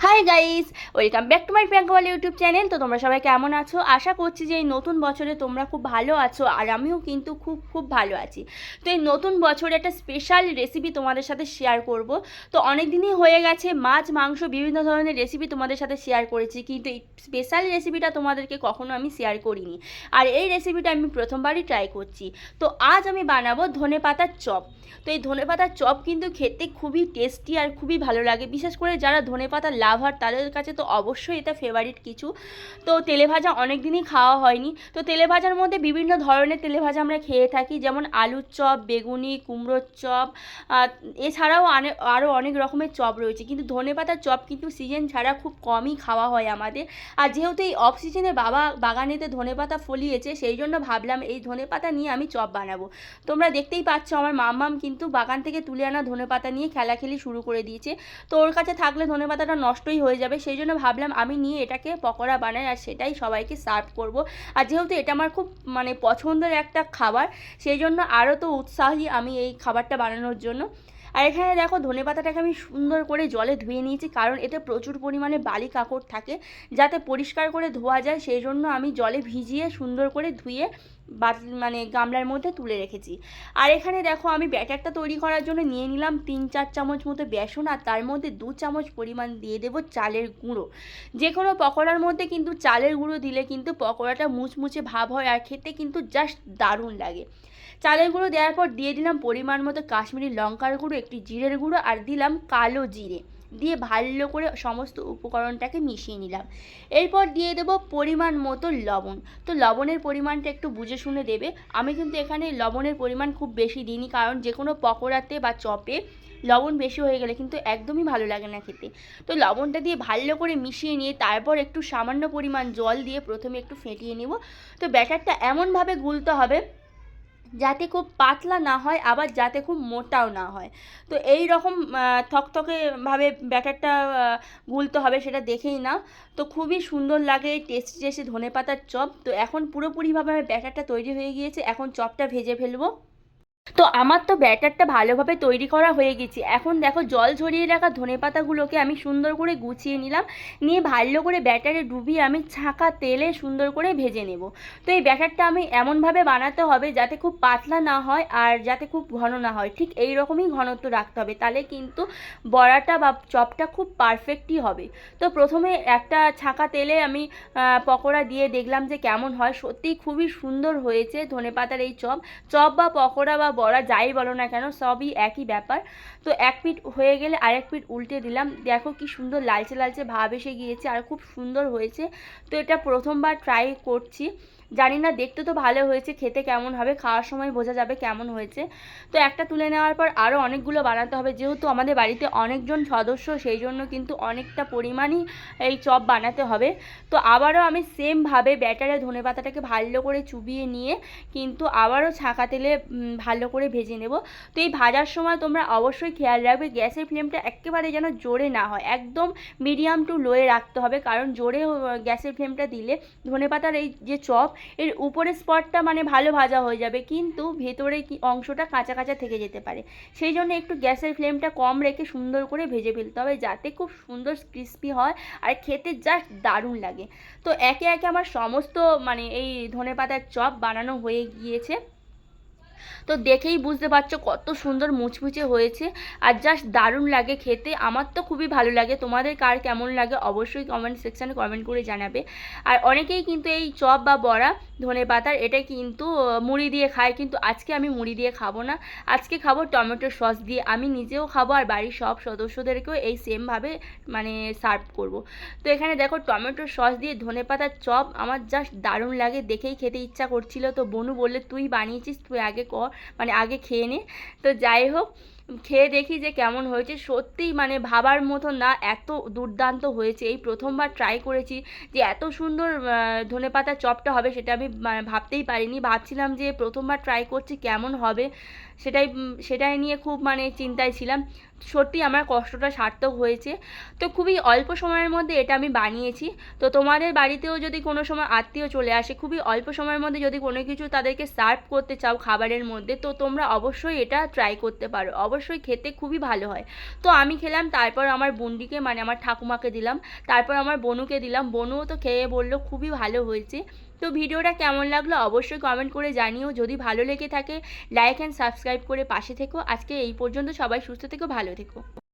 High guys, welcome back to my প্রিয়াঙ্কাওয়ালা YouTube channel. তো তোমরা সবাই কেমন আছো? আশা করছি যে এই নতুন বছরে তোমরা খুব ভালো আছো, আর আমিও কিন্তু খুব খুব ভালো আছি। তো এই নতুন বছরে একটা স্পেশাল রেসিপি তোমাদের সাথে শেয়ার করব। তো অনেক দিনই হয়ে গেছে মাছ মাংস বিভিন্ন ধরনের রেসিপি তোমাদের সাথে শেয়ার করেছি, কিন্তু এই স্পেশাল রেসিপিটা তোমাদেরকে কখনো আমি শেয়ার করিনি, আর এই রেসিপিটা আমি প্রথমবারই ট্রাই করছি। তো আজ আমি বানাবো ধনেপাতার চপ। তো এই ধনেপাতার চপ কিন্তু খেতে খুবই টেস্টি আর খুবই ভালো লাগে, বিশেষ করে যারা ধনেপাতার লাভার তাদের কাছে তো অবশ্যই এটা ফেভারিট কিছু। তো তেলে ভাজা অনেক দিনই খাওয়া হয়নি, তো তেলে ভাজার মধ্যে বিভিন্ন ধরনের তেলে ভাজা আমরা খেয়ে থাকি, যেমন আলুর চপ, বেগুনি, কুমড়োর চপ, এছাড়াও আরও অনেক রকমের চপ রয়েছে। কিন্তু ধনেপাতার চপ কিন্তু সিজন ছাড়া খুব কমই খাওয়া হয় আমাদের। আর যেহেতু এই অফ সিজনে বাবা বাগানেতে ধনেপাতা ফলিয়েছে, সেই জন্য ভাবলাম এই ধনেপাতা নিয়ে আমি চপ বানাবো। তোমরা দেখতেই পাচ্ছ আমার মাম্মাম কিন্তু বাগান থেকে তুলে আনা ধনেপাতা নিয়ে খেলাখেলি শুরু করে দিয়েছে। তো ওর কাছে থাকলে ধনেপাতাটা নষ্টই হয়ে যাবে, সেই জন্য ভাবলাম আমি নিয়ে এটাকে পকোড়া বানাই আর সেটাই সবাইকে সার্ভ করব। আর যেহেতু এটা আমার খুব পছন্দের একটা খাবার, সেই জন্য আরও তো উৎসাহী আমি এই খাবারটা বানানোর জন্য। আর এখানে দেখো ধনেপাতাটাকে আমি সুন্দর করে জলে ধুয়ে নিয়েছি, কারণ এতে প্রচুর পরিমাণে বালি কাঁকড় থাকে, যাতে পরিষ্কার করে ধোয়া যায় সেই জন্য আমি জলে ভিজিয়ে সুন্দর করে ধুয়ে গামলার মধ্যে তুলে রেখেছি। আর এখানে দেখো আমি ব্যাটারটা তৈরি করার জন্য নিয়ে নিলাম 3-4 চামচ মতো বেসন, আর তার মধ্যে 2 চামচ পরিমাণ দিয়ে দেবো চালের গুঁড়ো। যে কোনো পকোড়ার মধ্যে কিন্তু চালের গুঁড়ো দিলে কিন্তু পকোড়াটা মুচমুচে ভাব হয় আর খেতে কিন্তু জাস্ট দারুণ লাগে। চালের গুঁড়ো দেওয়ার পর দিয়ে দিলাম পরিমাণ মতো কাশ্মীরি লঙ্কার গুঁড়ো, একটি জিরের গুঁড়ো, আর দিলাম কালো জিরে, দিয়ে ভালো করে সমস্ত উপকরণটাকে মিশিয়ে নিলাম। এরপর দিয়ে দেবো পরিমাণ মতো লবণ। তো লবণের পরিমাণটা একটু বুঝে শুনে দেবে। আমি কিন্তু এখানে লবণের পরিমাণ খুব বেশি দিইনি, কারণ যে কোনো পকোড়াতে বা চপে লবণ বেশি হয়ে গেলে কিন্তু একদমই ভালো লাগে না খেতে। তো লবণটা দিয়ে ভালো করে মিশিয়ে নিয়ে তারপর একটু সামান্য পরিমাণ জল দিয়ে প্রথমে একটু ফেটিয়ে নেব। তো ব্যাটারটা এমনভাবে গুলতে হবে যাতে খুব পাতলা না হয়, আবার যাতে খুব মোটাও না হয়। তো এই রকম থকথকেভাবে ব্যাটারটা গুলতে হবে, সেটা দেখেই নাও। তো খুবই সুন্দর লাগে টেস্টি টেস্টি ধনেপাতার চপ। তো এখন পুরোপুরিভাবে আমার ব্যাটারটা তৈরি হয়ে গিয়েছে, এখন চপটা ভেজে ফেলবো। তো আমার তো ব্যাটারটা ভালোভাবে তৈরি করা হয়ে গেছে। এখন দেখো জল ঝরিয়ে রাখা ধনেপাতাগুলোকে আমি সুন্দর করে গুছিয়ে নিলাম, নিয়ে ভালো করে ব্যাটারে ডুবিয়ে আমি ছাঁকা তেলে সুন্দর করে ভেজে নেব। তো এই ব্যাটারটা আমি এমনভাবে বানাতে হবে যাতে খুব পাতলা না হয় আর যাতে খুব ঘন না হয়, ঠিক এই রকমই ঘনত্ব রাখতে হবে, তাহলে কিন্তু বড়াটা বা চপটা খুব পারফেক্টই হবে। তো প্রথমে একটা ছাঁকা তেলে আমি পকোড়া দিয়ে দেখলাম যে কেমন হয়। সত্যিই খুবই সুন্দর হয়েছে ধনেপাতার এই চপ। চপ বা পকোড়া বা বড়া যাই বলো না কেন সবই একই ব্যাপার। তো এক পিঠ হয়ে গেলে আরেক পিঠ উল্টে দিলাম, দেখো কি সুন্দর লালচে লালচে ভাব এসে গিয়েছে আর খুব সুন্দর হয়েছে। তো এটা প্রথমবার ট্রাই করছি, জানি না দেখতে তো ভালো হয়েছে, খেতে কেমন হবে খাওয়ার সময় বোঝা যাবে কেমন হয়েছে। তো একটা তুলে নেওয়ার পর আরও অনেকগুলো বানাতে হবে, যেহেতু আমাদের বাড়িতে অনেকজন সদস্য সেই জন্য কিন্তু অনেকটা পরিমাণই এই চপ বানাতে হবে। তো আবারও আমি সেমভাবে ব্যাটারে ধনেপাতাটাকে ভালো করে চুবিয়ে নিয়ে কিন্তু আবারও ছাঁকা তেলে ভালো করে ভেজে নেব। তো এই ভাজার সময় তোমরা অবশ্যই খেয়াল রাখবে গ্যাসের ফ্লেমটা একেবারে যেন জোরে না হয়, একদম মিডিয়াম টু লোয়ে রাখতে হবে, কারণ জোরে গ্যাসের ফ্লেমটা দিলে ধনেপাতার এই যে চপ এর উপরের স্পটটা ভালো ভাজা হয়ে যাবে, কিন্তু ভেতরে কি অংশটা কাঁচা কাঁচা থেকে যেতে পারে। সেই জন্য একটু গ্যাসের ফ্লেমটা কম রেখে সুন্দর করে ভেজে ফেলতে হবে, যাতে খুব সুন্দর ক্রিস্পি হয় আর খেতে জাস্ট দারুণ লাগে। তো একে একে আমার সমস্ত এই ধনেপাতার চপ বানানো হয়ে গিয়েছে। তো দেখেই বুঝতে পারছো কত সুন্দর মুচমুচে হয়েছে আর জাস্ট দারুণ লাগে খেতে। আমার তো খুবই ভালো লাগে, তোমাদের কার কেমন লাগে অবশ্যই কমেন্ট সেকশানে কমেন্ট করে জানাবে। আর অনেকেই কিন্তু এই চপ বা বড়া ধনেপাতার এটা কিন্তু মুড়ি দিয়ে খায়, কিন্তু আজকে আমি মুড়ি দিয়ে খাবো না, আজকে খাবো টমেটো সস দিয়ে। আমি নিজেও খাবো আর বাড়ির সব সদস্যদেরকেও এই সেমভাবে সার্ভ করব। তো এখানে দেখো টমেটো সস দিয়ে ধনেপাতার চপ আমার জাস্ট দারুণ লাগে, দেখেই খেতে ইচ্ছা করছিল। তো বনু বললে তুই বানিয়েছিস, তুই আগে কর, আগে খেয়ে নে। তো যাই হোক, খেয়ে দেখি যে কেমন হয়েছে। সত্যিই ভাবার মতো না, এত দুর্দান্ত হয়েছে। এই প্রথমবার ট্রাই করেছি যে এত সুন্দর ধনেপাতার চপটা হবে, সেটা আমি ভাবতেই পারিনি। ভাবছিলাম যে প্রথমবার ট্রাই করছি কেমন হবে, সেটাই নিয়ে খুব চিন্তায় ছিলাম। সত্যি আমার কষ্টটা সার্থক হয়েছে। তো খুবই অল্প সময়ের মধ্যে এটা আমি বানিয়েছি। তো তোমাদের বাড়িতেও যদি কোনো সময় আত্মীয় চলে আসে, খুবই অল্প সময়ের মধ্যে যদি কোনো কিছু তাদেরকে সার্ভ করতে চাও খাবারের মধ্যে, তো তোমরা অবশ্যই এটা ট্রাই করতে পারো। অবশ্যই খেতে খুবই ভালো হয়। তো আমি খেলাম, তারপর আমার বোনদিকে মানে আমার ঠাকুমাকে দিলাম, তারপর আমার বোনুকে দিলাম, বোনুও তো খেয়ে বললো খুবই ভালো হয়েছে। তো ভিডিওটা কেমন লাগলো অবশ্যই কমেন্ট করে জানিও। যদি ভালো লেগে থাকে লাইক অ্যান্ড সাবস্ক্রাইব করে পাশে থেকো। আজকে এই পর্যন্ত, সবাই সুস্থ থেকো, ভালো থেকো।